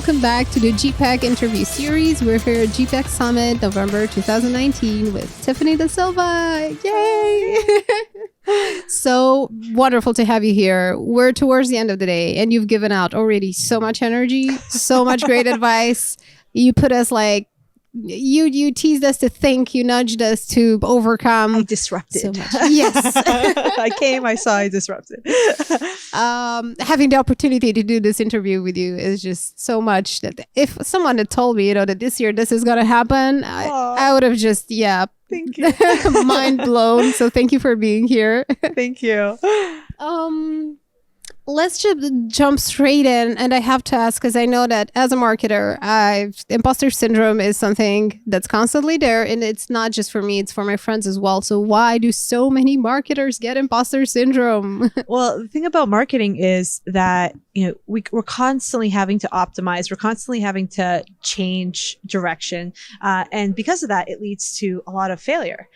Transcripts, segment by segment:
welcome back to the GPeC interview series. We're here at GPeC SUMMIT, November 2019 with Tiffany DaSilva. Yay! So wonderful to have you here. We're towards the end of the day and you've given out already so much energy, so much great advice. You put us like, you teased us to think, you nudged us to overcome. I disrupted. So much. Yes. I came, I saw, I disrupted. Having the opportunity to do this interview with you is just so much that if someone had told me, that this year this is going to happen, I would have just, thank you. mind blown. So thank you for being here. Thank you. Let's just jump straight in. And I have to ask, because I know that as a marketer, imposter syndrome is something that's constantly there. And it's not just for me, it's for my friends as well. So why do so many marketers get imposter syndrome? Well, the thing about marketing is that, we're constantly having to optimize. We're constantly having to change direction. And because of that, it leads to a lot of failure.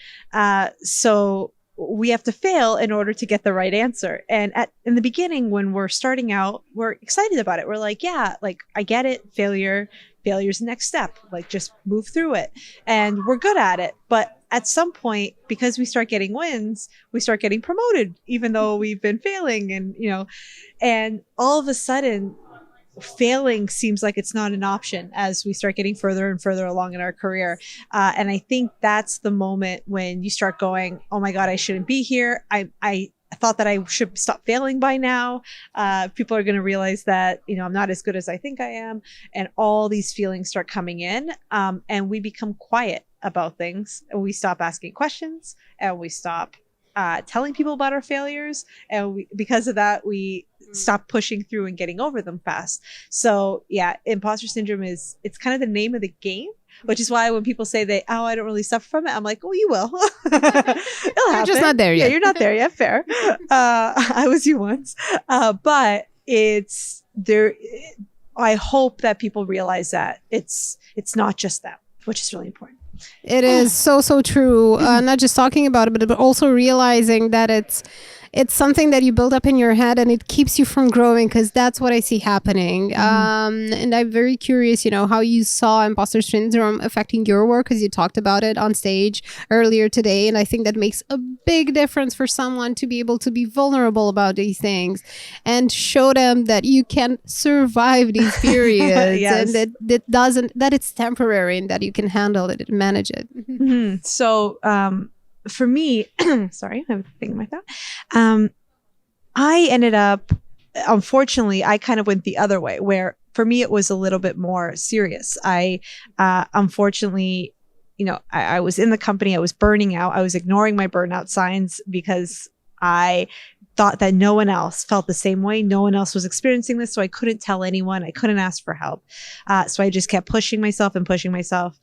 So we have to fail in order to get the right answer. And in the beginning, when we're starting out, we're excited about it. We're like, I get it. Failure's the next step. Just move through it. And we're good at it. But at some point, because we start getting wins, we start getting promoted, even though we've been failing. And all of a sudden, failing seems like it's not an option as we start getting further and further along in our career. And I think that's the moment when you start going, oh my God, I shouldn't be here. I thought that I should stop failing by now. People are going to realize that, I'm not as good as I think I am. And all these feelings start coming in, and we become quiet about things, and we stop asking questions, and we stop telling people about our failures. And because of that, we stop pushing through and getting over them fast. So imposter syndrome it's kind of the name of the game, which is why when people say that, I don't really suffer from it, I'm like, oh, you will. It'll happen. You're just not there yet. Yeah, you're not there yet. Fair. I was you once. But it's there. I hope that people realize that it's not just them, which is really important. It is so true. Not just talking about it, but also realizing that it's something that you build up in your head and it keeps you from growing, because that's what I see happening. And I'm very curious, how you saw imposter syndrome affecting your work, because you talked about it on stage earlier today. And I think that makes a big difference for someone to be able to be vulnerable about these things and show them that you can survive these periods. Yes. And that it's temporary and that you can handle it and manage it. So, for me, sorry, I have a thing in my throat. I ended up, unfortunately, I kind of went the other way, where for me, it was a little bit more serious. Unfortunately, I was in the company, I was burning out. I was ignoring my burnout signs because I thought that no one else felt the same way. No one else was experiencing this. So I couldn't tell anyone. I couldn't ask for help. So I just kept pushing myself and pushing myself.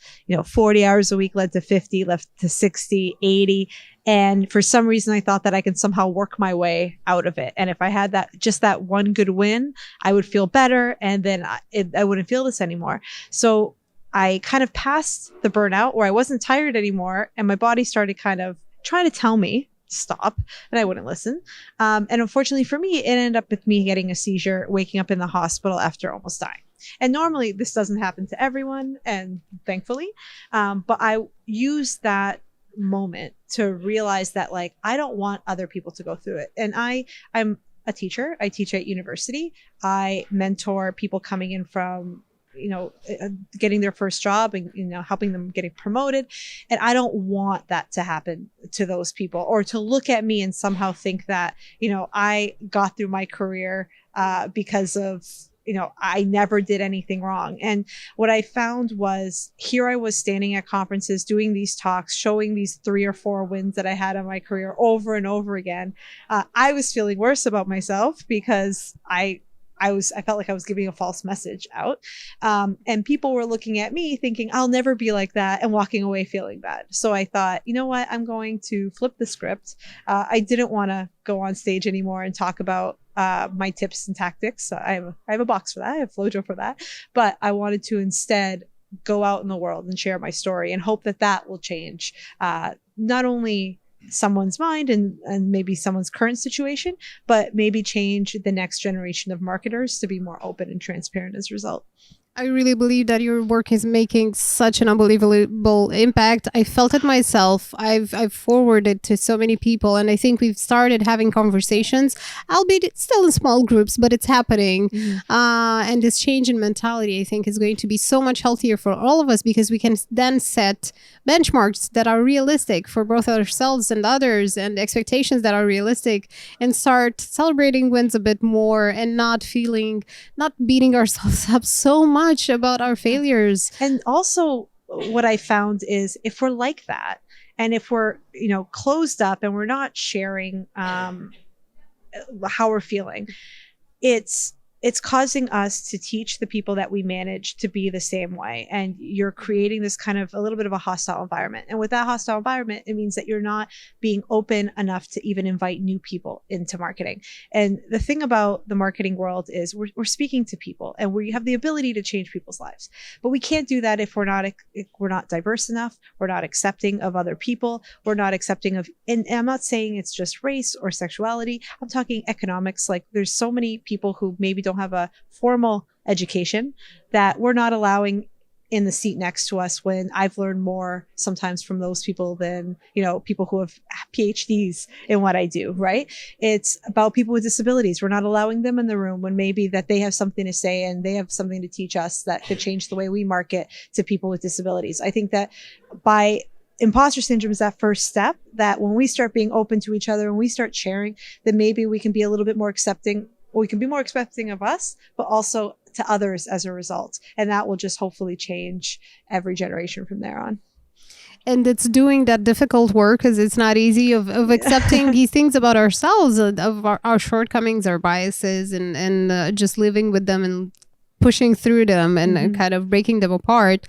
40 hours a week led to 50, led to 60, 80. And for some reason, I thought that I could somehow work my way out of it. And if I had that one good win, I would feel better. And then I wouldn't feel this anymore. So I kind of passed the burnout where I wasn't tired anymore. And my body started kind of trying to tell me stop, and I wouldn't listen. And unfortunately for me, it ended up with me getting a seizure, waking up in the hospital after almost dying. And normally this doesn't happen to everyone, and thankfully, but I used that moment to realize that I don't want other people to go through it. And I'm a teacher. I teach at university. I mentor people coming in from getting their first job and, helping them getting promoted. And I don't want that to happen to those people, or to look at me and somehow think that, I got through my career because of, I never did anything wrong. And what I found was, here I was standing at conferences, doing these talks, showing these 3 or 4 wins that I had in my career over and over again. I was feeling worse about myself because I felt like I was giving a false message out. And people were looking at me thinking, I'll never be like that, and walking away feeling bad. So I thought, you know what, I'm going to flip the script. I didn't want to go on stage anymore and talk about my tips and tactics. I have a box for that. I have Flojo for that. But I wanted to instead go out in the world and share my story and hope that will change not only someone's mind and maybe someone's current situation, but maybe change the next generation of marketers to be more open and transparent as a result. I really believe that your work is making such an unbelievable impact. I felt it myself. I've forwarded to so many people, and I think we've started having conversations, albeit it's still in small groups, but it's happening. And this change in mentality, I think, is going to be so much healthier for all of us, because we can then set benchmarks that are realistic for both ourselves and others, and expectations that are realistic, and start celebrating wins a bit more, and not beating ourselves up so much about our failures. And also what I found is, if we're like that, and if we're, closed up and we're not sharing how we're feeling, it's causing us to teach the people that we manage to be the same way. And you're creating this kind of a little bit of a hostile environment. And with that hostile environment, it means that you're not being open enough to even invite new people into marketing. And the thing about the marketing world is we're speaking to people, and we have the ability to change people's lives. But we can't do that if we're not diverse enough. We're not accepting of other people. We're not accepting of, and I'm not saying it's just race or sexuality. I'm talking economics. Like, there's so many people who maybe don't have a formal education that we're not allowing in the seat next to us, when I've learned more sometimes from those people than, people who have PhDs in what I do, right? It's about people with disabilities. We're not allowing them in the room when maybe that they have something to say and they have something to teach us that could change the way we market to people with disabilities. I think that by imposter syndrome is that first step, that when we start being open to each other and we start sharing, then maybe we can be a little bit more accepting. We can be more accepting of us, but also to others as a result. And that will just hopefully change every generation from there on. And it's doing that difficult work, because it's not easy, of accepting these things about ourselves, of our shortcomings, our biases, and just living with them and pushing through them, and kind of breaking them apart.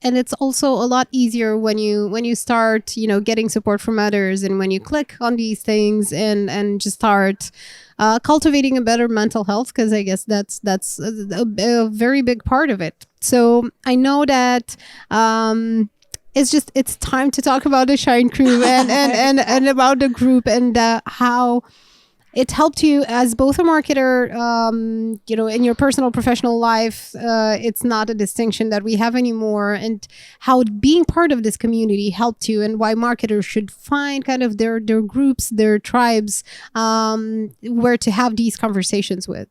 And it's also a lot easier when you start, getting support from others, and when you click on these things and just start cultivating a better mental health, because I guess that's a very big part of it. So I know that it's time to talk about the Shine Crew and about the group, and how it helped you as both a marketer, in your personal professional life. It's not a distinction that we have anymore, and how being part of this community helped you, and why marketers should find kind of their groups, their tribes, where to have these conversations with.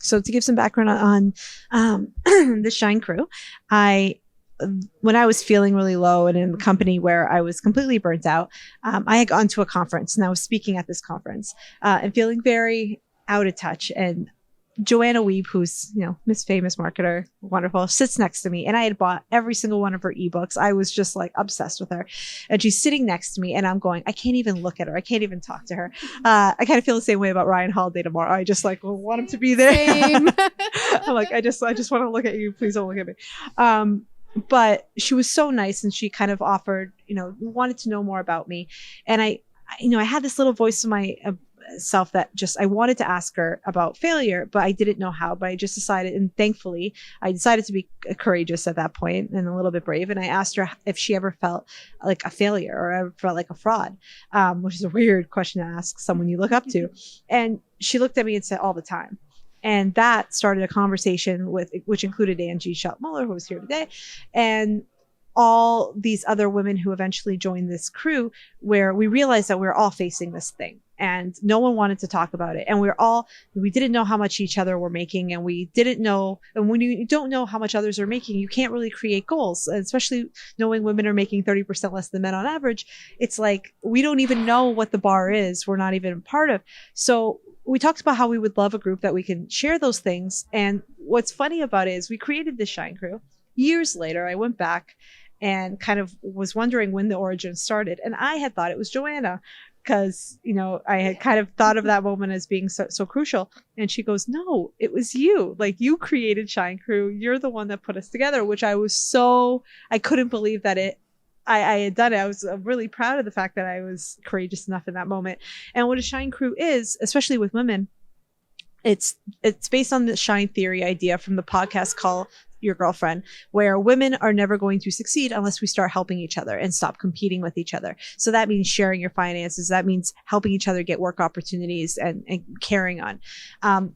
So to give some background on the Shine Crew, when I was feeling really low and in a company where I was completely burnt out, I had gone to a conference, and I was speaking at this conference and feeling very out of touch. And Joanna Weeb, who's, Miss Famous Marketer, wonderful, sits next to me, and I had bought every single one of her ebooks. I was just like obsessed with her, and she's sitting next to me, and I'm going, I can't even look at her. I can't even talk to her. I kind of feel the same way about Ryan Holiday tomorrow. I just want him to be there. Same. I'm like, I just want to look at you. Please don't look at me. But she was so nice, and she kind of offered, wanted to know more about me. And I had this little voice in my self that I wanted to ask her about failure, but I didn't know how. But I just decided, and thankfully I decided to be courageous at that point and a little bit brave. And I asked her if she ever felt like a failure or ever felt like a fraud, which is a weird question to ask someone you look up to. And she looked at me and said, all the time. And that started a conversation which included Angie Schultz-Muller, who was here today, and all these other women who eventually joined this crew, where we realized that we were all facing this thing, and no one wanted to talk about it. And we didn't know how much each other were making, and we didn't know. And when you don't know how much others are making, you can't really create goals, especially knowing women are making 30% less than men on average. It's like, we don't even know what the bar is. We're not even part of. So we talked about how we would love a group that we can share those things. And what's funny about it is we created this Shine Crew. Years later, I went back and kind of was wondering when the origin started. And I had thought it was Joanna, because, I had kind of thought of that moment as being so crucial. And she goes, no, it was you. Like, you created Shine Crew. You're the one that put us together, which I couldn't believe that I had done it. I was really proud of the fact that I was courageous enough in that moment. And what a Shine Crew is, especially with women, it's based on the Shine Theory idea from the podcast called Your Girlfriend, where women are never going to succeed unless we start helping each other and stop competing with each other. So that means sharing your finances. That means helping each other get work opportunities and carrying on.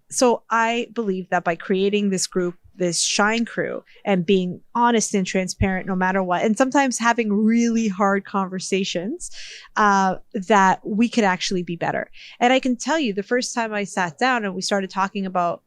So I believe that by creating this group this Shine crew and being honest and transparent no matter what. And sometimes having really hard conversations that we could actually be better. And I can tell you the first time I sat down and we started talking about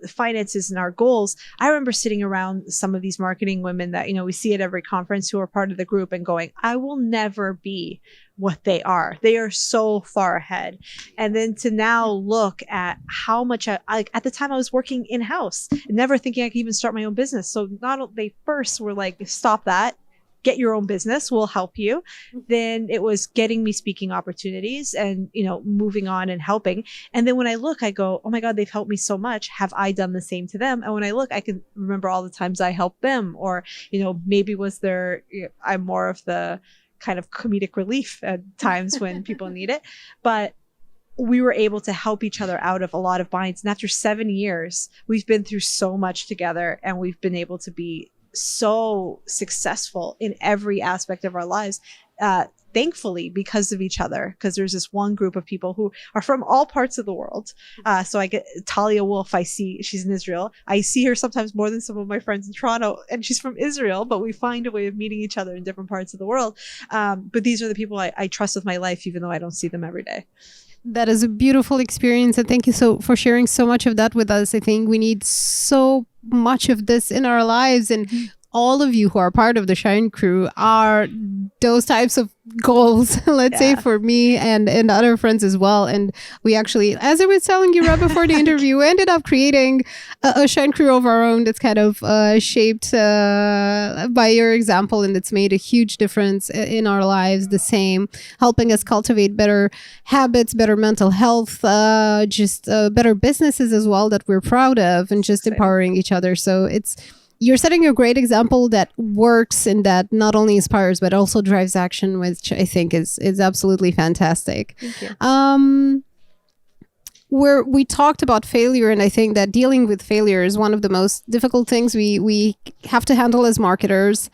finances and our goals, I remember sitting around some of these marketing women that, we see at every conference who are part of the group and going, I will never be what they are. They are so far ahead. And then to now look at how much at the time I was working in-house, never thinking I could even start my own business. So they first were like, stop that. Get your own business, we'll help you. Then it was getting me speaking opportunities and, moving on and helping. And then when I look, I go, oh my God, they've helped me so much. Have I done the same to them? And when I look, I can remember all the times I helped them, or, maybe I'm more of the kind of comedic relief at times when people need it. But we were able to help each other out of a lot of binds. And after 7 years, we've been through so much together, and we've been able to be so successful in every aspect of our lives, thankfully, because of each other, because there's this one group of people who are from all parts of the world. So I get Talia Wolf, she's in Israel. I see her sometimes more than some of my friends in Toronto, and she's from Israel, but we find a way of meeting each other in different parts of the world. But these are the people I trust with my life, even though I don't see them every day. That is a beautiful experience, and thank you for sharing so much of that with us. I think we need so much of this in our lives, and all of you who are part of the Shine crew are those types of goals, let's say, for me and other friends as well. And we actually, as I was telling you right before the interview, we ended up creating a Shine crew of our own that's kind of shaped by your example, and it's made a huge difference in our lives, the same, helping us cultivate better habits, better mental health, just better businesses as well that we're proud of, and just empowering each other. So you're setting a great example that works and that not only inspires but also drives action, which I think is absolutely fantastic. Thank you. We talked about failure, and I think that dealing with failure is one of the most difficult things we have to handle as marketers.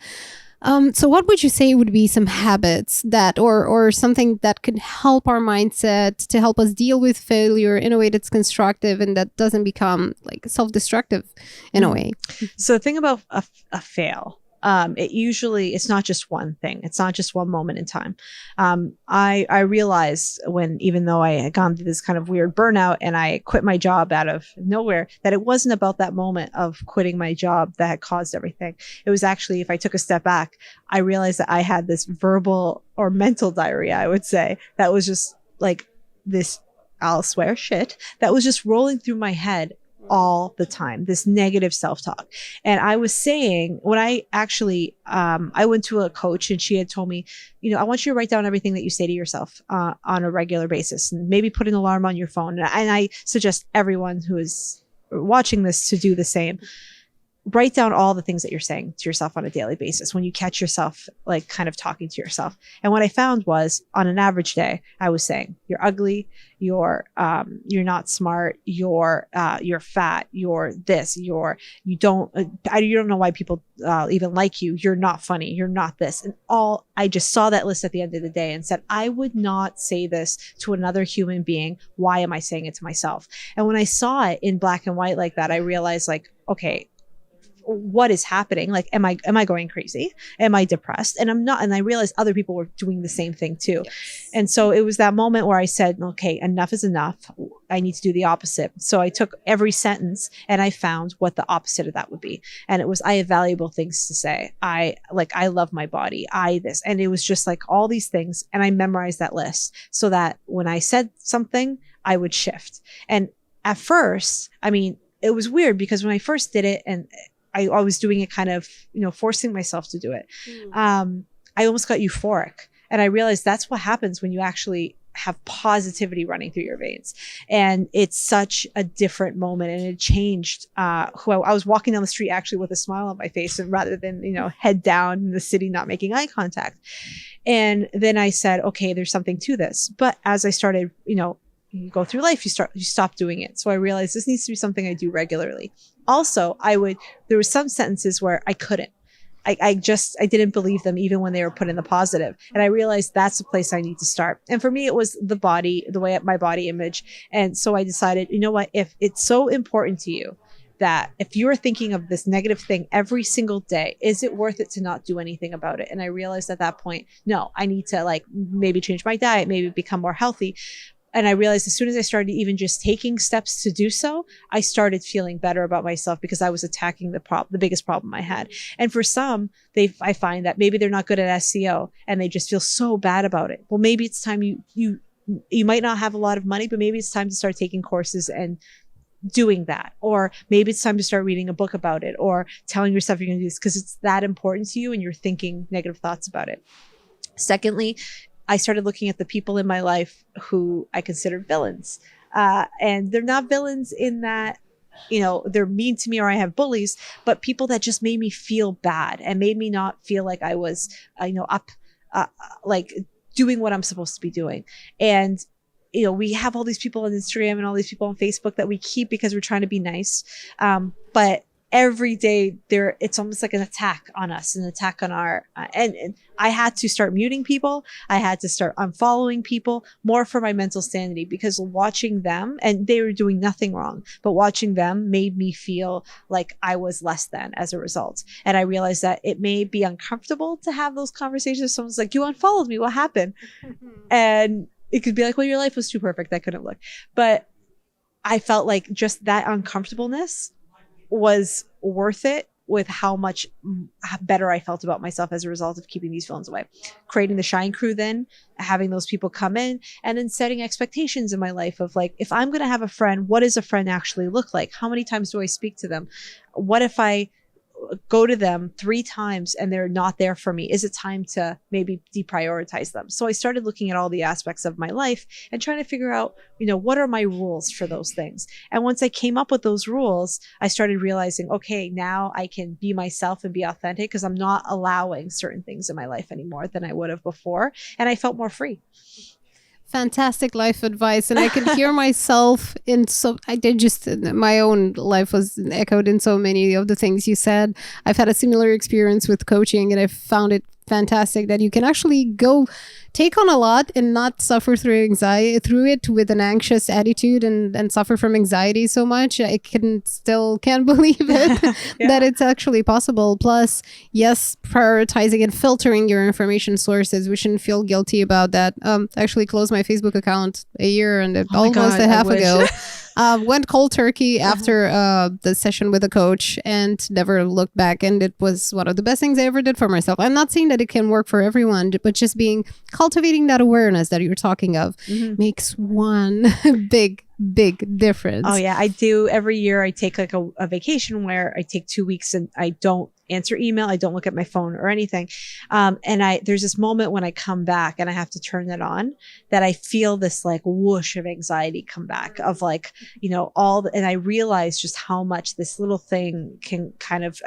So what would you say would be some habits that or something that could help our mindset to help us deal with failure in a way that's constructive and that doesn't become like self-destructive in a way? So the thing about a fail, it's not just one thing. It's not just one moment in time. I realized even though I had gone through this kind of weird burnout and I quit my job out of nowhere, that it wasn't about that moment of quitting my job that had caused everything. It was actually, if I took a step back, I realized that I had this verbal or mental diarrhea, I would say, that was just like this, I'll swear, shit, that was just rolling through my head all the time, this negative self-talk. And I was saying, when I actually, I went to a coach and she had told me, I want you to write down everything that you say to yourself on a regular basis, and maybe put an alarm on your phone. And I suggest everyone who is watching this to do the same. Write down all the things that you're saying to yourself on a daily basis when you catch yourself like kind of talking to yourself. And what I found was, on an average day, I was saying, you're ugly, you're not smart, you're fat, you're this, you don't know why people even like you, you're not funny, you're not this. And I just saw that list at the end of the day and said, I would not say this to another human being. Why am I saying it to myself? And when I saw it in black and white like that, I realized, like, okay, what is happening? Like, am I going crazy? Am I depressed? And I'm not. And I realized other people were doing the same thing too. Yes. And so it was that moment where I said, okay, enough is enough. I need to do the opposite. So I took every sentence and I found what the opposite of that would be. And it was, I have valuable things to say. I love my body. And it was just like all these things. And I memorized that list so that when I said something, I would shift. And at first, it was weird because when I first did it, and I was doing it kind of, forcing myself to do it. I almost got euphoric. And I realized that's what happens when you actually have positivity running through your veins. And it's such a different moment. And it changed who I was walking down the street actually with a smile on my face, and rather than, head down in the city, not making eye contact. And then I said, okay, there's something to this. But as I started, you go through life, you stop doing it. So I realized this needs to be something I do regularly. Also, there were some sentences where I couldn't. I didn't believe them even when they were put in the positive. And I realized that's the place I need to start. And for me, it was the body, my body image. And so I decided, you know what, if it's so important to you that if you're thinking of this negative thing every single day, is it worth it to not do anything about it? And I realized at that point, no, I need to like maybe change my diet, maybe become more healthy. And I realized as soon as I started even just taking steps to do so, I started feeling better about myself because I was attacking the biggest problem I had. And for some, I find that maybe they're not good at SEO and they just feel so bad about it. Well, maybe it's time you might not have a lot of money, but maybe it's time to start taking courses and doing that. Or maybe it's time to start reading a book about it or telling yourself you're going to do this because it's that important to you and you're thinking negative thoughts about it. Secondly, I started looking at the people in my life who I considered villains. And they're not villains in that, they're mean to me or I have bullies, but people that just made me feel bad and made me not feel like I was, like doing what I'm supposed to be doing. And, we have all these people on Instagram and all these people on Facebook that we keep because we're trying to be nice. But every day it's almost like an attack on us, an attack on our, and I had to start muting people. I had to start unfollowing people more for my mental sanity because watching them, and they were doing nothing wrong, but watching them made me feel like I was less than as a result. And I realized that it may be uncomfortable to have those conversations. Someone's like, you unfollowed me, what happened? And it could be like, well, your life was too perfect, I couldn't look. But I felt like just that uncomfortableness was worth it with how much better I felt about myself as a result of keeping these villains away. Creating the Shine Crew, then having those people come in, and then setting expectations in my life of like, if I'm going to have a friend, what does a friend actually look like? How many times do I speak to them? What if I go to them 3 times and they're not there for me? Is it time to maybe deprioritize them? So I started looking at all the aspects of my life and trying to figure out, what are my rules for those things? And once I came up with those rules, I started realizing, okay, now I can be myself and be authentic because I'm not allowing certain things in my life anymore than I would have before. And I felt more free. Fantastic life advice, and I could hear myself my own life was echoed in so many of the things you said. I've had a similar experience with coaching, and I found it fantastic that you can actually go take on a lot and not suffer through it with an anxious attitude and suffer from anxiety so much. I can't believe it Yeah. that it's actually possible. Plus, yes, prioritizing and filtering your information sources. We shouldn't feel guilty about that. I actually closed my Facebook account a year and almost a half ago. Went cold turkey after the session with a coach and never looked back. And it was one of the best things I ever did for myself. I'm not saying that it can work for everyone, but just cultivating that awareness that you're talking of makes one big difference. Oh yeah, I do. Every year I take like a vacation where I take 2 weeks and I don't answer email. I don't look at my phone or anything. And there's this moment when I come back and I have to turn that on that I feel this like whoosh of anxiety come back of like, and I realize just how much this little thing can kind of,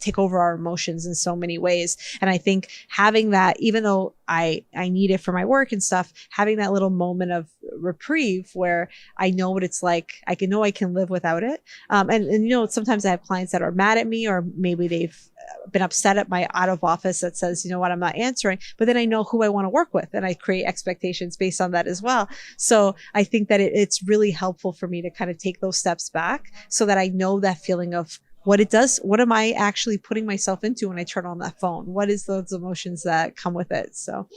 take over our emotions in so many ways. And I think having that, even though I need it for my work and stuff, having that little moment of reprieve where I know what it's like, I can live without it. And sometimes I have clients that are mad at me, or maybe they've been upset at my out of office that says, I'm not answering, but then I know who I want to work with and I create expectations based on that as well. So I think that it's really helpful for me to kind of take those steps back so that I know that feeling of what it does. What am I actually putting myself into when I turn on that phone? What is those emotions that come with it? So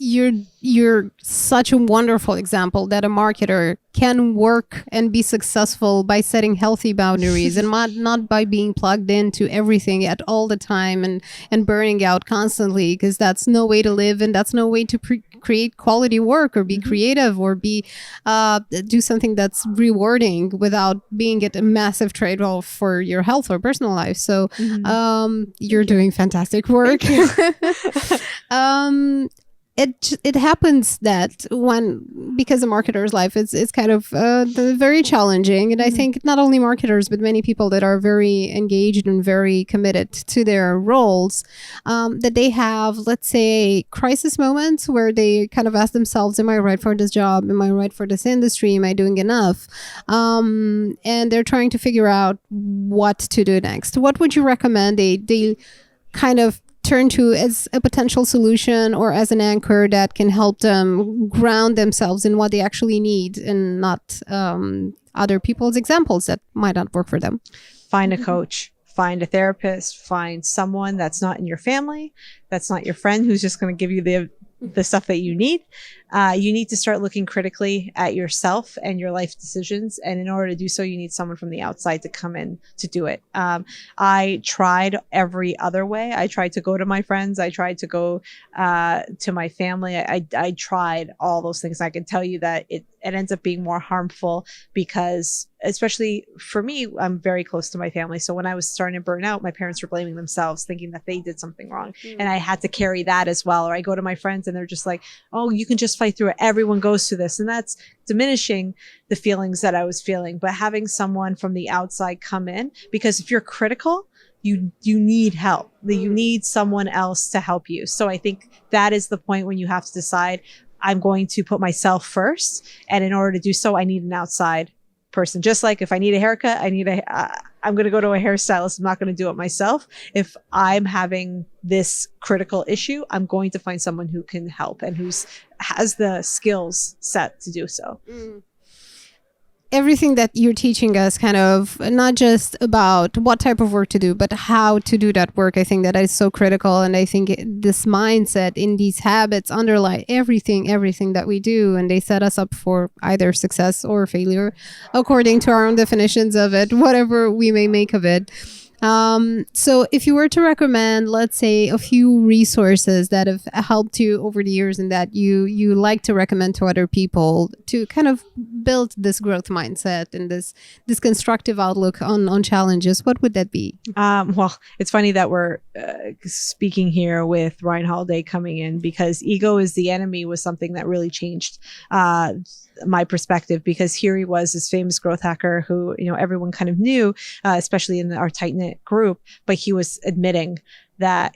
you're such a wonderful example that a marketer can work and be successful by setting healthy boundaries and not by being plugged into everything at all the time and burning out constantly, because that's no way to live and that's no way to create quality work or be creative or be do something that's rewarding without being at a massive trade-off for your health or personal life. So you're doing fantastic work. It happens that because a marketer's life is kind of very challenging, and I think not only marketers but many people that are very engaged and very committed to their roles, that they have, let's say, crisis moments where they kind of ask themselves, am I right for this job? Am I right for this industry? Am I doing enough? And they're trying to figure out what to do next. What would you recommend they kind of turn to as a potential solution or as an anchor that can help them ground themselves in what they actually need and not other people's examples that might not work for them. Find a coach, find a therapist, find someone that's not in your family, that's not your friend who's just going to give you the stuff that you need. You need to start looking critically at yourself and your life decisions. And in order to do so, you need someone from the outside to come in to do it. I tried every other way. I tried to go to my friends. I tried to go to my family. I tried all those things. I can tell you that it ends up being more harmful because, especially for me, I'm very close to my family. So when I was starting to burn out, my parents were blaming themselves, thinking that they did something wrong. And I had to carry that as well. Or I go to my friends and they're just like, oh, you can just fight through it. Everyone goes through this. And that's diminishing the feelings that I was feeling. But having someone from the outside come in, because if you're critical, you need help. You need someone else to help you. So I think that is the point when you have to decide, I'm going to put myself first. And in order to do so, I need an outside person. Just like if I need a haircut, I'm going to go to a hairstylist. I'm not going to do it myself. If I'm having this critical issue, I'm going to find someone who can help and has the skills set to do so. Everything that you're teaching us, kind of not just about what type of work to do, but how to do that work. I think that is so critical. And I think this mindset in these habits underlie everything that we do. And they set us up for either success or failure, according to our own definitions of it, whatever we may make of it. So if you were to recommend, let's say, a few resources that have helped you over the years and that you like to recommend to other people to kind of build this growth mindset and this constructive outlook on challenges, what would that be? Well, it's funny that we're speaking here with Ryan Holiday coming in, because ego is the enemy was something that really changed my perspective, because here he was, this famous growth hacker who, everyone kind of knew, especially in our tight-knit group, but he was admitting that,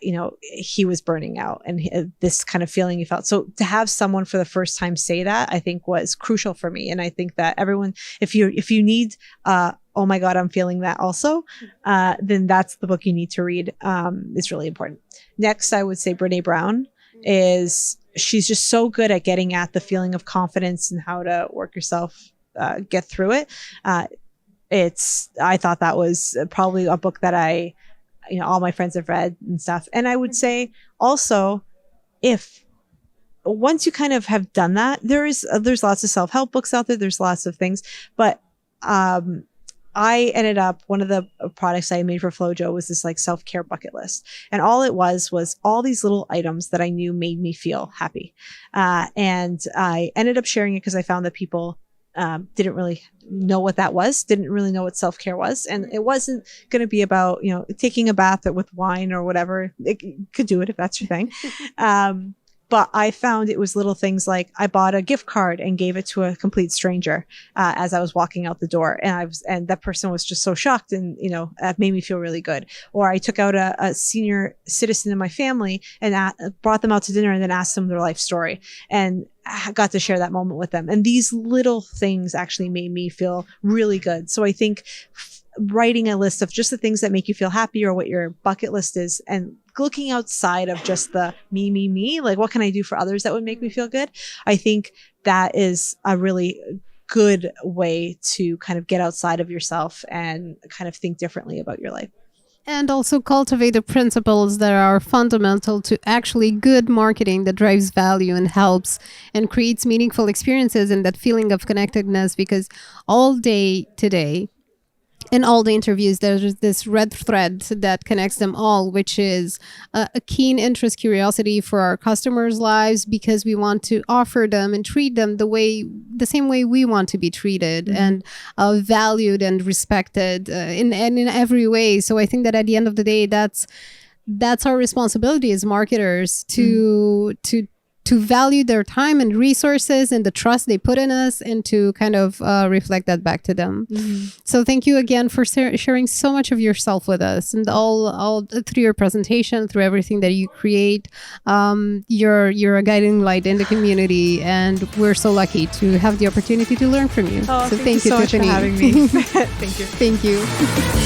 he was burning out and this kind of feeling he felt. So to have someone for the first time say that, I think was crucial for me. And I think that everyone, if you need, oh my God, I'm feeling that also, then that's the book you need to read. It's really important. Next, I would say Brene Brown she's just so good at getting at the feeling of confidence and how to work yourself, get through it. I thought that was probably a book that all my friends have read and stuff. And I would say also, once you kind of have done that, there's lots of self-help books out there. There's lots of things, but, I ended up, one of the products I made for FloJo was this like self-care bucket list. And all it was all these little items that I knew made me feel happy. And I ended up sharing it because I found that people didn't really know what that was, didn't really know what self-care was. And it wasn't going to be about, taking a bath with wine or whatever. You could do it if that's your thing. But I found it was little things like I bought a gift card and gave it to a complete stranger as I was walking out the door. And that person was just so shocked, and, that made me feel really good. Or I took out a senior citizen in my family and brought them out to dinner and then asked them their life story. And I got to share that moment with them. And these little things actually made me feel really good. So I think writing a list of just the things that make you feel happy, or what your bucket list is, and looking outside of just the me, like what can I do for others that would make me feel good? I think that is a really good way to kind of get outside of yourself and kind of think differently about your life. And also cultivate the principles that are fundamental to actually good marketing that drives value and helps and creates meaningful experiences and that feeling of connectedness, because all day today, in all the interviews, there's this red thread that connects them all, which is a keen interest, curiosity for our customers' lives, because we want to offer them and treat them the same way we want to be treated, and valued and respected in every way. So I think that at the end of the day, that's our responsibility as marketers to value their time and resources and the trust they put in us, and to kind of reflect that back to them. So thank you again for sharing so much of yourself with us, and all through your presentation, through everything that you create. You're a guiding light in the community, and we're so lucky to have the opportunity to learn from you. Oh, so thank you so Tiffany, much for having me. Thank you. Thank you.